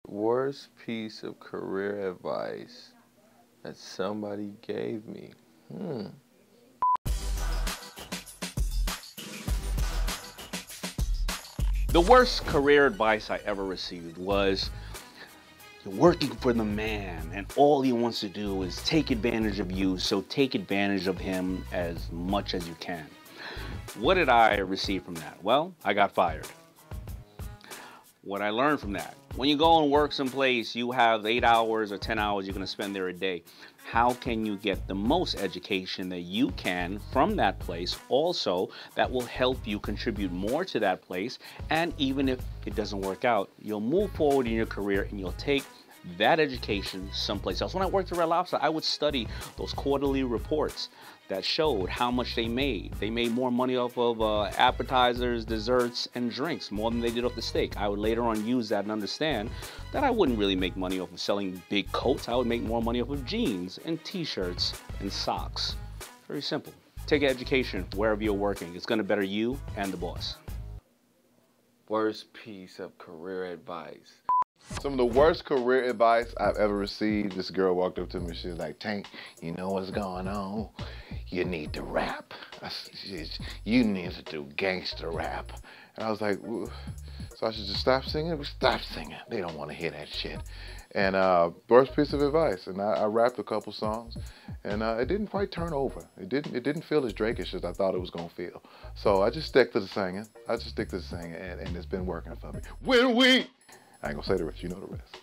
Worst piece of career advice that somebody gave me. The worst career advice I ever received was, you're working for the man and all he wants to do is take advantage of you, so take advantage of him as much as you can. What did I receive from that? Well, I got fired. What I learned from that: when you go and work someplace, you have 8 hours or 10 hours you're going to spend there a day. How can you get the most education that you can from that place also that will help you contribute more to that place? And even if it doesn't work out, you'll move forward in your career and you'll take that education someplace else. When I worked at Red Lobster, I would study those quarterly reports that showed how much they made. They made more money off of appetizers, desserts, and drinks, more than they did off the steak. I would later on use that and understand that I wouldn't really make money off of selling big coats. I would make more money off of jeans and t-shirts and socks. Very simple. Take education wherever you're working. It's gonna better you and the boss. Worst piece of career advice. Some of the worst career advice I've ever received. This girl walked up to me. She was like, "Tank, you know what's going on? You need to rap. You need to do gangster rap." And I was like, "So I should just stop singing?" We stop singing. They don't want to hear that shit. And worst piece of advice. And I rapped a couple songs, and it didn't quite turn over. It didn't feel as Drake-ish as I thought it was gonna feel. So I just stick to the singing. And it's been working for me. I ain't gonna say the rest, you know the rest.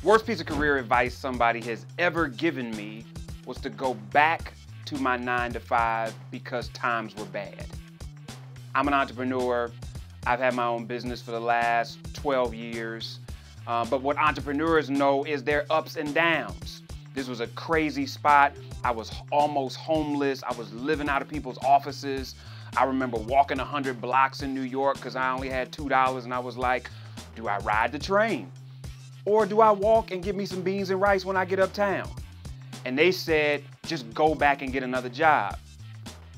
Worst piece of career advice somebody has ever given me was to go back to my 9-to-5 because times were bad. I'm an entrepreneur. I've had my own business for the last 12 years. But what entrepreneurs know is their ups and downs. This was a crazy spot. I was almost homeless. I was living out of people's offices. I remember walking 100 blocks in New York because I only had $2 and I was like, do I ride the train? Or do I walk and get me some beans and rice when I get uptown? And they said, just go back and get another job.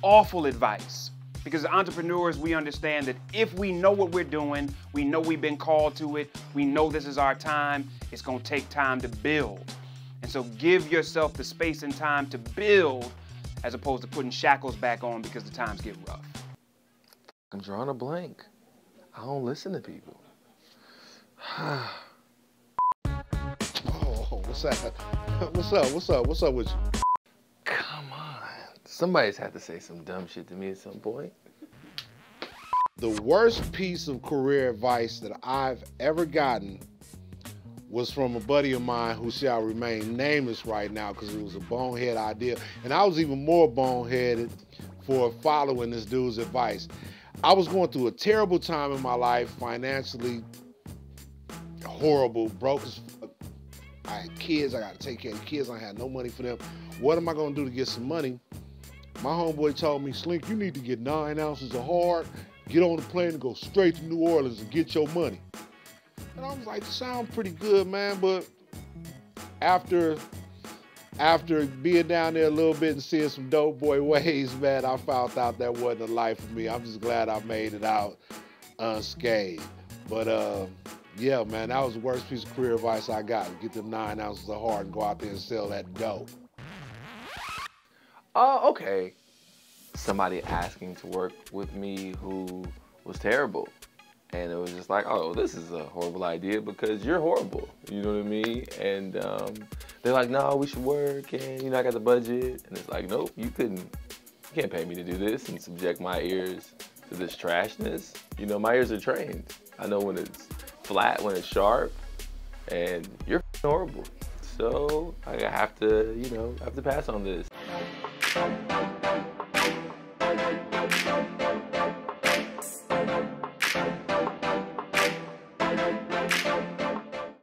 Awful advice. Because as entrepreneurs, we understand that if we know what we're doing, we know we've been called to it, we know this is our time, it's gonna take time to build. And so give yourself the space and time to build as opposed to putting shackles back on because the times get rough. I'm drawing a blank. I don't listen to people. Oh, what's that? What's up with you? Come on. Somebody's had to say some dumb shit to me at some point. The worst piece of career advice that I've ever gotten was from a buddy of mine who shall remain nameless right now because it was a bonehead idea. And I was even more boneheaded for following this dude's advice. I was going through a terrible time in my life, financially horrible, broke as fuck. I had kids, I got to take care of the kids, I had no money for them. What am I going to do to get some money? My homeboy told me, Slink, you need to get 9 ounces of hard, get on the plane and go straight to New Orleans and get your money. And I was like, sound pretty good, man, but after being down there a little bit and seeing some dope boy ways, man, I found out that wasn't a life for me. I'm just glad I made it out unscathed. But yeah, man, that was the worst piece of career advice I got. Get them 9 ounces of hard and go out there and sell that dope. Oh, okay. Somebody asking to work with me who was terrible. And it was just like, oh, this is a horrible idea because you're horrible. You know what I mean? And they're like, no, we should work. And, you know, I got the budget. And it's like, nope, you can't pay me to do this and subject my ears to this trashness. You know, my ears are trained. I know when it's flat, when it's sharp. And you're horrible. So I have to, you know, pass on this.